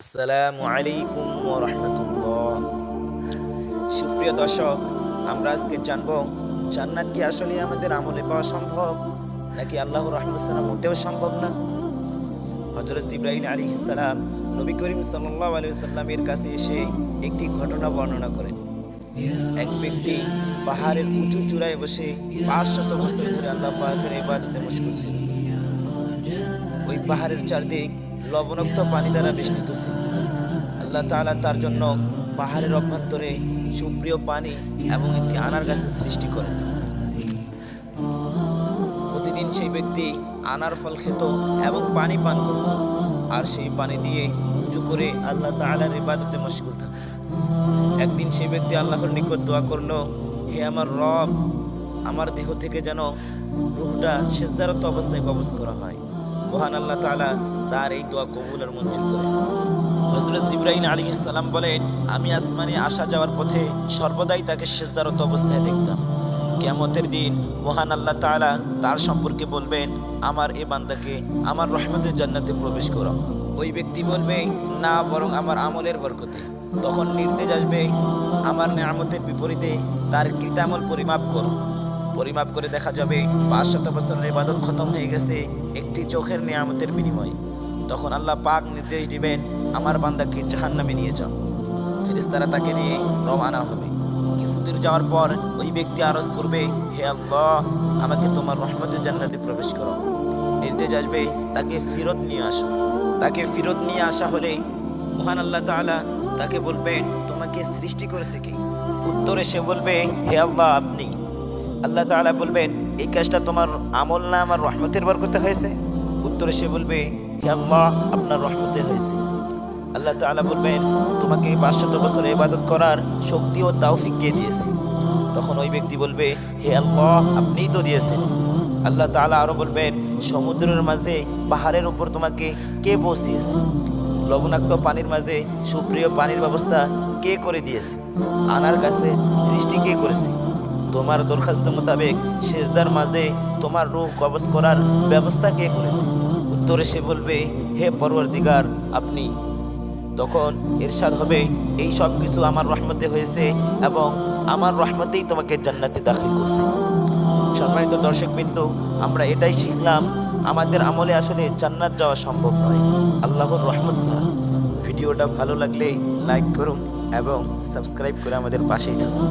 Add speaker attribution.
Speaker 1: আসসালামু আলাইকুম ওয়া রাহমাতুল্লাহ। সুপ্রিয় দর্শক, আমরা আজকে জানব জান্নাত কি আসলে আমাদের আমলে পাওয়া সম্ভব নাকি আল্লাহর রহমত ছাড়া মোটেও সম্ভব না। হযরত জিবরাইল আলাইহিস সালাম নবী করিম সাল্লাল্লাহু আলাইহি ওয়াসাল্লামের কাছে এসে একটি ঘটনা বর্ণনা করেন। এক ব্যক্তি পাহাড়ের উঁচু চূড়ায় বসে 500 বছর ধরে আল্লাহ পাকের ইবাদতে মশগুল ছিল। ওই পাহাড়ের চারদিক লবণাক্ত পানি দ্বারা বেষ্টিত ছিল। আল্লাহ তাআলা তার জন্য পাহাড়ের অভ্যন্তরে সুপ্রিয় পানি এবং একটি আনার গাছের সৃষ্টি করেন। প্রতিদিন সেই ব্যক্তি আনার ফল খেত এবং পানি পান করত, আর সেই পানি দিয়ে উযু করে আল্লাহ তাআলার ইবাদতে মশগুল থাকত। একদিন সেই ব্যক্তি আল্লাহর নিকট দোয়া করল, হে আমার রব, আমার দেহ থেকে যেন রূহটা সিজদারত অবস্থায় কবজ করা হয়। মহান আল্লাহ তাআলা তার এই দোয়া কবুল আর মঞ্জুর করেন। হযরত জিবরাইল আলাইহিস সালাম বলেন, আমি আসমানে আসা যাওয়ার পথে সর্বদাই তাকে সিজদারত অবস্থায় দেখতাম। কিয়ামতের দিন মহান আল্লাহ তাআলা তার সম্পর্কে বলবেন, আমার এই বান্দাকে আমার রহমতের জান্নাতে প্রবেশ করো। ওই ব্যক্তি বলবে, না, বরং আমার আমলের বরকতে। তখন নির্দেশ আসবে, আমার নিয়ামতের বিপরীতে তার কৃতামল পরিমাপ করো। পরিমাপ করে দেখা যাবে 500 বছরের ইবাদত খতম হয়ে গেছে একটি চোখের নিয়ামতের বিনিময়ে। তখন আল্লাহ পাক নির্দেশ দিবেন, আমার বান্দাকে জাহান্নামে নিয়ে যাও। ফেরেশতারা তাকে নিয়ে রওনা হবে। কিছুদূর যাওয়ার পর ওই ব্যক্তি আরজ করবে, হে আল্লাহ, আমাকে তোমার রহমতের জান্নাতে প্রবেশ করো। নির্দেশ আসবে, তাকে ফেরত নিয়ে আসো। তাকে ফেরত নিয়ে আসা হলে মহান আল্লাহ তাআলা তাকে বলবেন, তোমাকে সৃষ্টি করেছে কি? উত্তরে সে বলবে, হে আল্লাহ, আপনি। আল্লাহ তাআলা বলবেন, এই কাজটা তোমার আমল না আমার রহমতের বরকতে হয়েছে? উত্তরে সে বলবে, হে আল্লাহ, আপনার রহমতে হয়েছে। আল্লাহ তাআলা বলবেন, তোমাকে 500 বছর ইবাদত করার শক্তি ও তৌফিক কে দিয়েছে? তখন ওই ব্যক্তি বলবে, হে আল্লাহ, আপনিই তো দিয়েছেন। আল্লাহ তাআলা আরো বলবেন, সমুদ্রের মাঝে পাহাড়ের উপর তোমাকে কে পৌঁছিয়েছে? লবণাক্ত পানির মাঝে সুপ্রিয় পানির ব্যবস্থা কে করে দিয়েছে? আনার গাছে সৃষ্টি কে করেছে? তোমার দরখাস্ত মোতাবেক সিজদার মাঝে তোমার রূহ কবজ করার ব্যবস্থা কে করেছে? উত্তরে সে বলবে, হে পরওয়ারদিগার, আপনি। তখন ইরশাদ হবে, এই সব কিছু আমার রহমতে হয়েছে এবং আমার রহমতেই তোমাকে জান্নাতে দাখিল করছি। সম্মানিত দর্শকবৃন্দ, আমরা এটাই শিখলাম, আমাদের আমলে আসলে জান্নাত যাওয়া সম্ভব নয় আল্লাহর রহমত ছাড়া। ভিডিওটা ভালো লাগলে লাইক করুন এবং সাবস্ক্রাইব করে আমাদের পাশেই থাকুন।